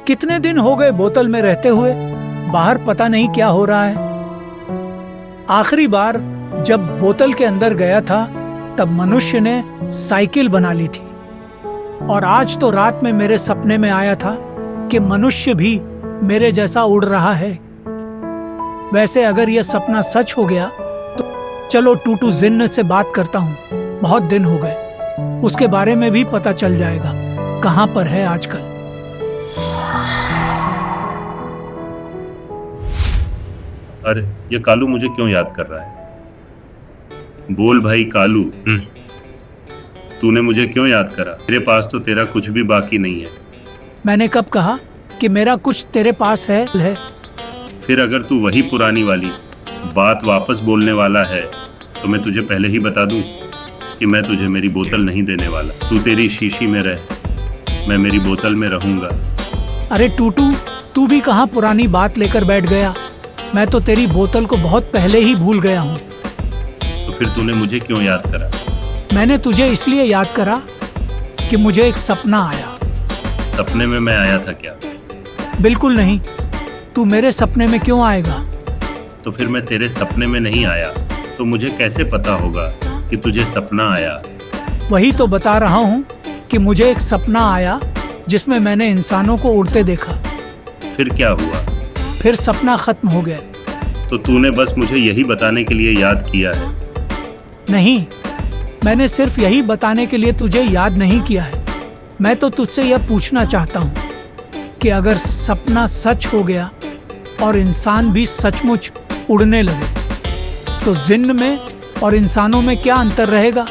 कितने दिन हो गए बोतल में रहते हुए, बाहर पता नहीं क्या हो रहा है। आखिरी बार जब बोतल के अंदर गया था तब मनुष्य ने साइकिल बना ली थी, और आज तो रात में मेरे सपने में आया था कि मनुष्य भी मेरे जैसा उड़ रहा है। वैसे अगर यह सपना सच हो गया तो चलो टूटू जिन्न से बात करता हूँ, बहुत दिन हो गए, उसके बारे में भी पता चल जाएगा कहाँ पर है आजकल। अरे ये कालू मुझे क्यों याद कर रहा है? बोल भाई कालू, तूने मुझे क्यों याद करा? मेरे पास तो तेरा कुछ भी बाकी नहीं है। मैंने कब कहा कि मेरा कुछ तेरे पास है? फिर अगर तू वही पुरानी वाली बात वापस बोलने वाला है तो मैं तुझे पहले ही बता दूं कि मैं तुझे मेरी बोतल नहीं देने वाला। तू तेरी शीशी में रह, मैं मेरी बोतल में रहूंगा। अरे टूटू, तू भी कहाँ पुरानी बात लेकर बैठ गया? मैं तो तेरी बोतल को बहुत पहले ही भूल गया हूँ। तो फिर तूने मुझे क्यों याद करा? मैंने तुझे इसलिए याद करा कि मुझे एक सपना आया। सपने में मैं आया था क्या? बिल्कुल नहीं। तू मेरे सपने में क्यों आएगा? तो फिर मैं तेरे सपने में नहीं आया तो मुझे कैसे पता होगा कि तुझे सपना आया? वही तो बता रहा हूँ कि मुझे एक सपना आया जिसमें मैंने इंसानों को उड़ते देखा। फिर क्या हुआ? फिर सपना खत्म हो गया। तो तूने बस मुझे यही बताने के लिए याद किया है? नहीं, मैंने सिर्फ यही बताने के लिए तुझे याद नहीं किया है। मैं तो तुझसे यह पूछना चाहता हूँ कि अगर सपना सच हो गया और इंसान भी सचमुच उड़ने लगे तो जिन्न में और इंसानों में क्या अंतर रहेगा?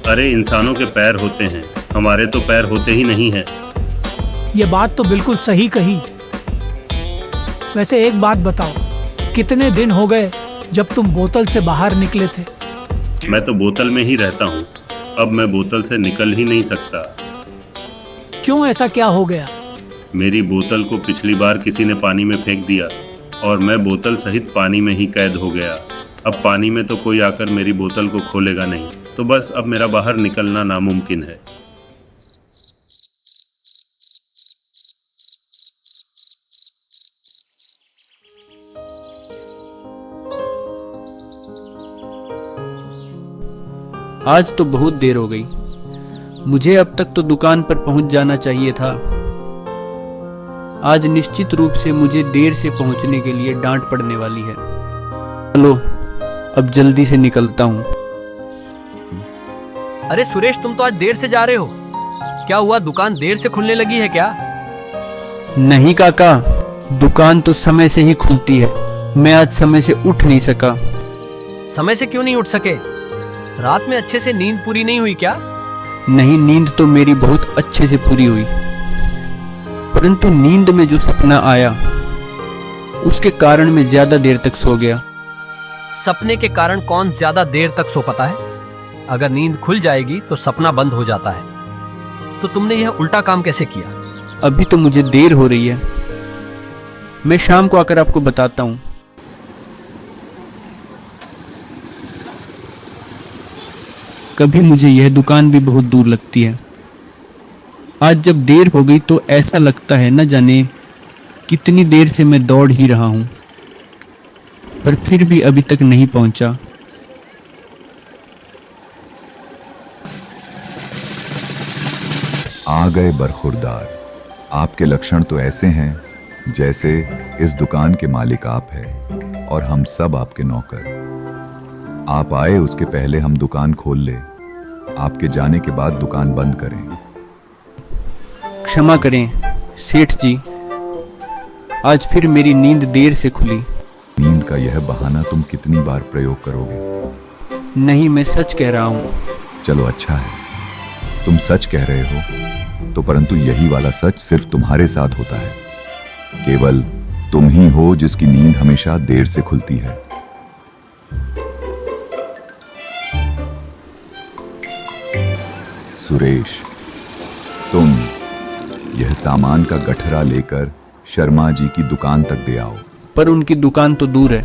अरे इंसानों के पैर होते हैं, हमारे तो पैर होते ही नहीं हैं। ये बात तो बिल्कुल सही कही। वैसे एक बात बताओ, कितने दिन हो गए जब तुम बोतल से बाहर निकले थे? मैं तो बोतल में ही रहता हूँ, अब मैं बोतल से निकल ही नहीं सकता। क्यों, ऐसा क्या हो गया? मेरी बोतल को पिछली बार किसी ने पानी में फेंक दिया और मैं बोतल सहित पानी में ही कैद हो गया। अब पानी में तो कोई आकर मेरी बोतल को खोलेगा नहीं, तो बस अब मेरा बाहर निकलना नामुमकिन है। आज तो बहुत देर हो गई, मुझे अब तक तो दुकान पर पहुंच जाना चाहिए था। आज निश्चित रूप से मुझे देर से पहुंचने के लिए डांट पड़ने वाली है। चलो अब जल्दी से निकलता हूं। अरे सुरेश, तुम तो आज देर से जा रहे हो, क्या हुआ? दुकान देर से खुलने लगी है क्या? नहीं काका, दुकान तो समय से ही खुलती है। मैं आज समय से उठ नहीं सका। समय से क्यों नहीं उठ सके? रात में अच्छे से नींद पूरी नहीं हुई क्या? नहीं, नींद तो मेरी बहुत अच्छे से पूरी हुई, परंतु नींद में जो सपना आया उसके कारण मैं ज्यादा देर तक सो गया। सपने के कारण कौन ज्यादा देर तक सो पाता है? अगर नींद खुल जाएगी तो सपना बंद हो जाता है। तो तुमने यह उल्टा काम कैसे किया? अभी तो मुझे देर हो रही है, मैं शाम को आकर आपको बताता हूँ। कभी मुझे यह दुकान भी बहुत दूर लगती है। आज जब देर हो गई तो ऐसा लगता है न जाने कितनी देर से मैं दौड़ ही रहा हूँ, पर फिर भी अभी तक नहीं पहुंचा। आ गए बरखुरदार। आपके लक्षण तो ऐसे हैं जैसे इस दुकान के मालिक आप हैं और हम सब आपके नौकर। आप आए उसके पहले हम दुकान खोल ले, आपके जाने के बाद दुकान बंद करें। क्षमा करें सेठ जी, आज फिर मेरी नींद देर से खुली। नींद का यह बहाना तुम कितनी बार प्रयोग करोगे? नहीं, मैं सच कह रहा हूँ। चलो अच्छा है, तुम सच कह रहे हो तो, परंतु यही वाला सच सिर्फ तुम्हारे साथ होता है। केवल तुम ही हो जिसकी नींद हमेशा देर से खुलती है। सुरेश, तुम यह सामान का गठरा लेकर शर्मा जी की दुकान तक दे आओ। पर उनकी दुकान तो दूर है,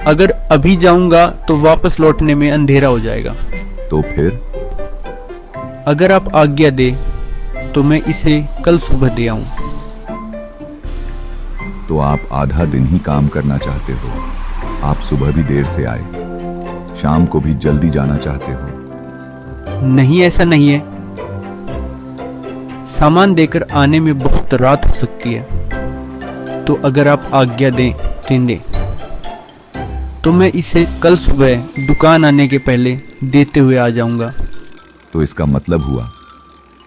अगर अभी जाऊंगा तो वापस लौटने में अंधेरा हो जाएगा। तो फिर? अगर आप आज्ञा दे तो मैं इसे कल सुबह दे आऊं। तो आप आधा दिन ही काम करना चाहते हो। आप सुबह भी देर से आए, शाम को भी जल्दी जाना चाहते हो। नहीं, ऐसा नहीं है। सामान देकर आने में बहुत रात हो सकती है, तो अगर आप आज्ञा दें तेंदे तो मैं इसे कल सुबह दुकान आने के पहले देते हुए आ जाऊंगा। तो इसका मतलब हुआ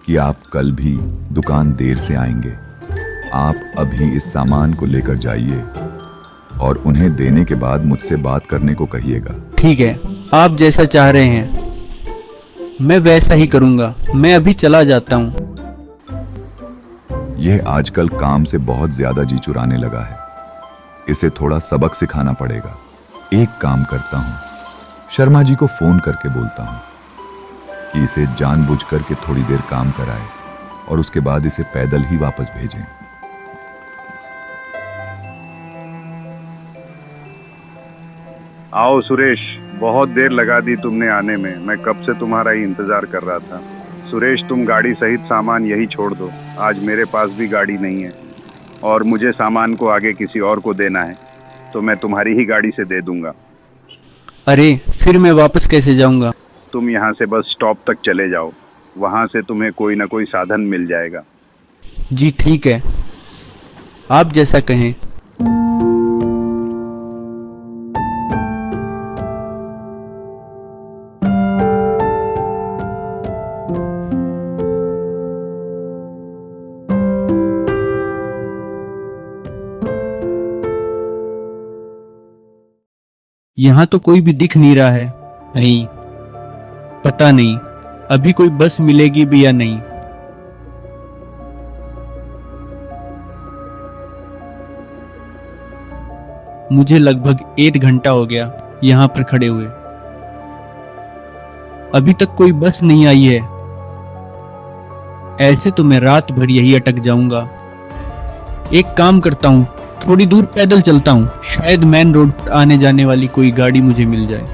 कि आप कल भी दुकान देर से आएंगे। आप अभी इस सामान को लेकर जाइए और उन्हें देने के बाद मुझसे बात करने को कहिएगा। ठीक है, आप जैसा चाह रहे हैं मैं वैसा ही करूंगा। मैं अभी चला जाता हूं। यह आजकल काम से बहुत ज्यादा जी चुराने लगा है। इसे थोड़ा सबक सिखाना पड़ेगा। एक काम करता हूं, शर्मा जी को फोन करके बोलता हूं कि इसे जानबूझकर के थोड़ी देर काम कराए और उसके बाद इसे पैदल ही वापस भेजें। आओ सुरेश, बहुत देर लगा दी तुमने आने में। मैं कब से तुम्हारा ही इंतजार कर रहा था। सुरेश, तुम गाड़ी सहित सामान यही छोड़ दो। आज मेरे पास भी गाड़ी नहीं है और मुझे सामान को आगे किसी और को देना है, तो मैं तुम्हारी ही गाड़ी से दे दूंगा। अरे फिर मैं वापस कैसे जाऊंगा? तुम यहाँ से बस स्टॉप तक चले जाओ, वहाँ से तुम्हें कोई ना कोई साधन मिल जाएगा। जी ठीक है, आप जैसा कहें। यहाँ तो कोई भी दिख नहीं रहा है। नहीं, पता नहीं अभी कोई बस मिलेगी भी या नहीं। मुझे लगभग 1 घंटा हो गया यहाँ पर खड़े हुए, अभी तक कोई बस नहीं आई है। ऐसे तो मैं रात भर यही अटक जाऊंगा। एक काम करता हूँ, थोड़ी दूर पैदल चलता हूँ, शायद मेन रोड पर आने जाने वाली कोई गाड़ी मुझे मिल जाए।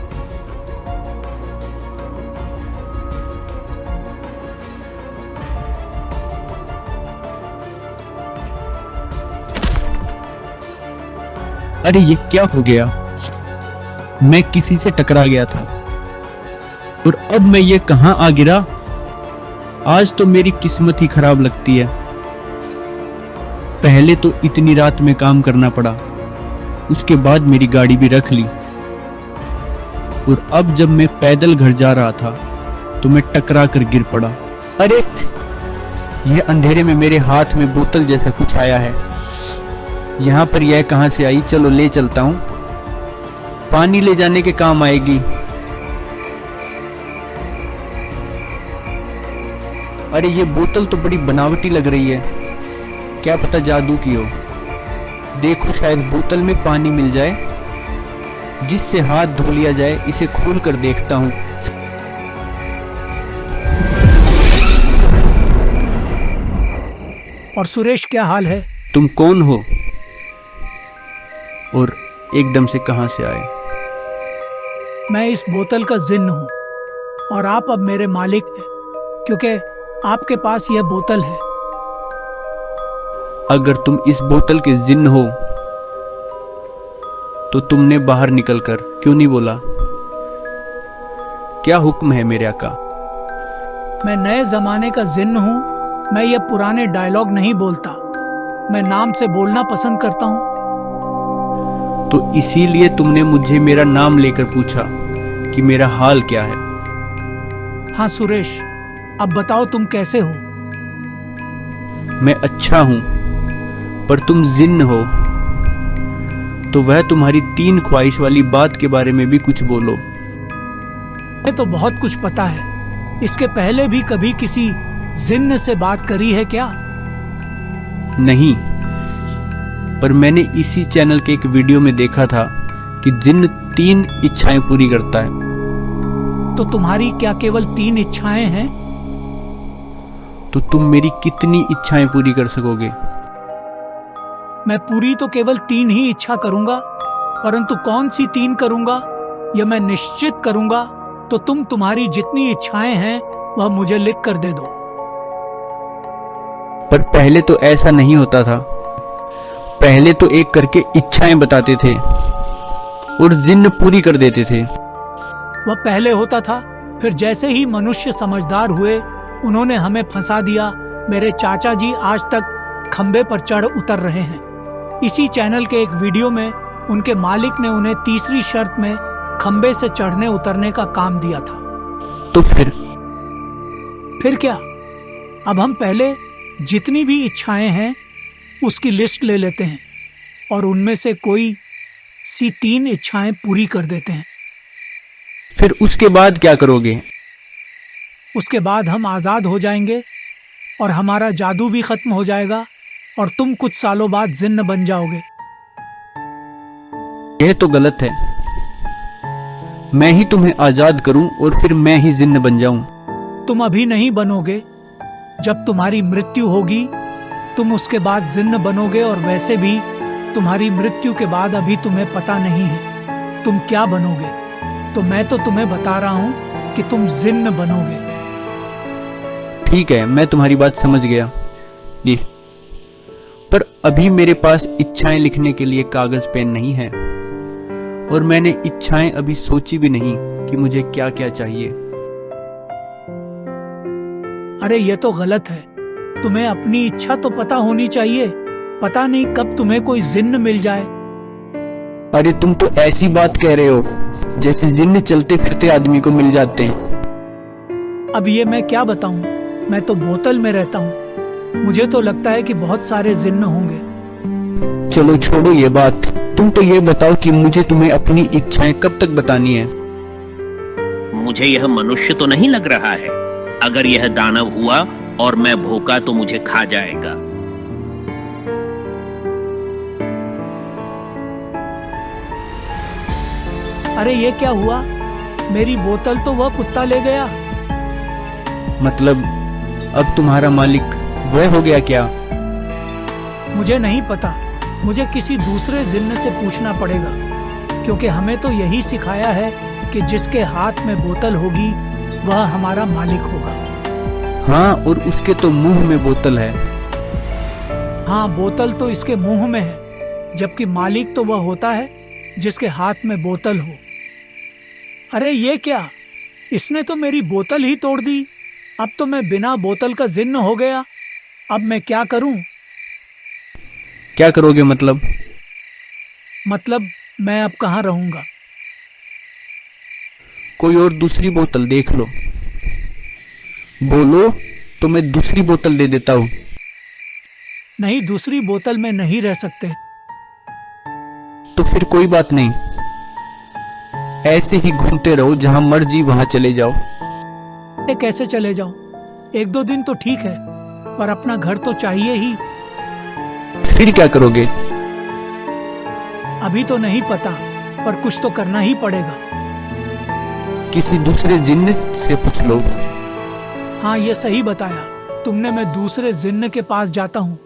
अरे ये क्या हो गया? मैं किसी से टकरा गया था और अब मैं ये कहां आ गिरा? आज तो मेरी किस्मत ही खराब लगती है। पहले तो इतनी रात में काम करना पड़ा, उसके बाद मेरी गाड़ी भी रख ली, और अब जब मैं पैदल घर जा रहा था तो मैं टकरा कर गिर पड़ा। अरे यह अंधेरे में मेरे हाथ में बोतल जैसा कुछ आया है। यहाँ पर यह कहां से आई? चलो ले चलता हूं, पानी ले जाने के काम आएगी। अरे ये बोतल तो बड़ी बनावटी लग रही है, क्या पता जादू की हो। देखो शायद बोतल में पानी मिल जाए जिससे हाथ धो लिया जाए। इसे खोल कर देखता हूं। और सुरेश, क्या हाल है? तुम कौन हो और एकदम से कहां से आए? मैं इस बोतल का जिन्न हूँ और आप अब मेरे मालिक हैं, क्योंकि आपके पास यह बोतल है। अगर तुम इस बोतल के जिन्न हो तो तुमने बाहर निकलकर क्यों नहीं बोला? क्या हुक्म है मेरे आका? मैं नए जमाने का जिन्न हूँ। मैं ये पुराने डायलॉग नहीं बोलता, मैं नाम से बोलना पसंद करता हूँ। तो इसीलिए तुमने मुझे मेरा नाम लेकर पूछा कि मेरा हाल क्या है? हाँ सुरेश, अब बताओ तुम कैसे हो? मैं अच्छा हूं, पर तुम जिन्न हो तो वह तुम्हारी 3 ख्वाहिश वाली बात के बारे में भी कुछ बोलो। मुझे तो बहुत कुछ पता है। इसके पहले भी कभी किसी जिन्न से बात करी है क्या? नहीं, पर मैंने इसी चैनल के एक वीडियो में देखा था कि जिन्न 3 इच्छाएं पूरी करता है। तो तुम्हारी क्या केवल 3 इच्छाएं हैं? तो तुम मेरी कितनी इच्छाएं पूरी कर सकोगे? मैं पूरी तो केवल 3 ही इच्छा करूंगा, परंतु कौन सी 3 करूंगा यह मैं निश्चित करूंगा। तो तुम्हारी जितनी इच्छाएं हैं वह मुझे लिख कर दे दो। पर पहले तो ऐसा नहीं होता था। पहले तो एक करके इच्छाएं बताते थे और जिन्न पूरी कर देते थे। वह पहले होता था, फिर जैसे ही मनुष्य समझदार हुए उन्होंने हमें फंसा दिया। मेरे चाचा जी आज तक खंबे पर चढ़ उतर रहे हैं। इसी चैनल के एक वीडियो में उनके मालिक ने उन्हें तीसरी शर्त में खंबे से चढ़ने उतरने का काम दिया था। तो फिर क्या? अब हम पहले जितनी भी इच्छाएं हैं उसकी लिस्ट ले लेते हैं और उनमें से कोई सी 3 इच्छाएं पूरी कर देते हैं। फिर उसके बाद क्या करोगे? उसके बाद हम आज़ाद हो जाएंगे और हमारा जादू भी खत्म हो जाएगा और तुम कुछ सालों बाद जिन्न बन जाओगे। यह तो गलत है। मैं ही तुम्हें आजाद करूं और फिर मैं ही जिन्न बन जाऊं। तुम अभी नहीं बनोगे। जब तुम्हारी मृत्यु होगी तुम उसके बाद जिन्न बनोगे, और वैसे भी तुम्हारी मृत्यु के बाद अभी तुम्हें पता नहीं है तुम क्या बनोगे। तो मैं तो तुम्हें बता रहा हूं कि तुम जिन्न बनोगे। ठीक है, मैं तुम्हारी बात समझ गया जी, पर अभी मेरे पास इच्छाएं लिखने के लिए कागज पेन नहीं है और मैंने इच्छाएं अभी सोची भी नहीं कि मुझे क्या क्या चाहिए। अरे ये तो गलत है। तुम्हें अपनी इच्छा तो पता होनी चाहिए। पता नहीं कब तुम्हें कोई जिन्न मिल जाए। अरे तुम तो ऐसी बात कह रहे हो जैसे जिन्न चलते फिरते आदमी को मिल जाते हैं। अब ये मैं क्या बताऊं? मैं तो बोतल में रहता हूं। मुझे तो लगता है कि बहुत सारे जिन्न होंगे। चलो छोड़ो ये बात, तुम तो ये बताओ कि मुझे तुम्हें अपनी इच्छाएं कब तक बतानी है? मुझे यह मनुष्य तो नहीं लग रहा है। अगर यह दानव हुआ और मैं भूखा तो मुझे खा जाएगा। अरे ये क्या हुआ? मेरी बोतल तो वह कुत्ता ले गया। मतलब अब तुम्हारा मालिक वह हो गया क्या? मुझे नहीं पता। मुझे किसी दूसरे जिन्न से पूछना पड़ेगा, क्योंकि हमें तो यही सिखाया है कि जिसके हाथ में बोतल होगी वह हमारा मालिक होगा। हाँ, और उसके तो मुंह में बोतल है। हाँ, बोतल तो इसके मुंह में है, जबकि मालिक तो वह होता है जिसके हाथ में बोतल हो। अरे ये क्या? इसने तो मेरी बोतल ही तोड़ दी। अब तो मैं बिना बोतल का जिन्न हो गया। अब मैं क्या करूं? क्या करोगे मतलब? मतलब मैं अब कहाँ रहूंगा? कोई और दूसरी बोतल देख लो। बोलो तो मैं दूसरी बोतल दे देता हूँ। नहीं, दूसरी बोतल में नहीं रह सकते। तो फिर कोई बात नहीं, ऐसे ही घूमते रहो, जहां मर्जी वहां चले जाओ। कैसे चले जाऊं? 1-2 दिन तो ठीक है, पर अपना घर तो चाहिए ही। फिर क्या करोगे? अभी तो नहीं पता, पर कुछ तो करना ही पड़ेगा। किसी दूसरे जिन्न से पूछ लो। हाँ, ये सही बताया तुमने। मैं दूसरे जिन्न के पास जाता हूँ।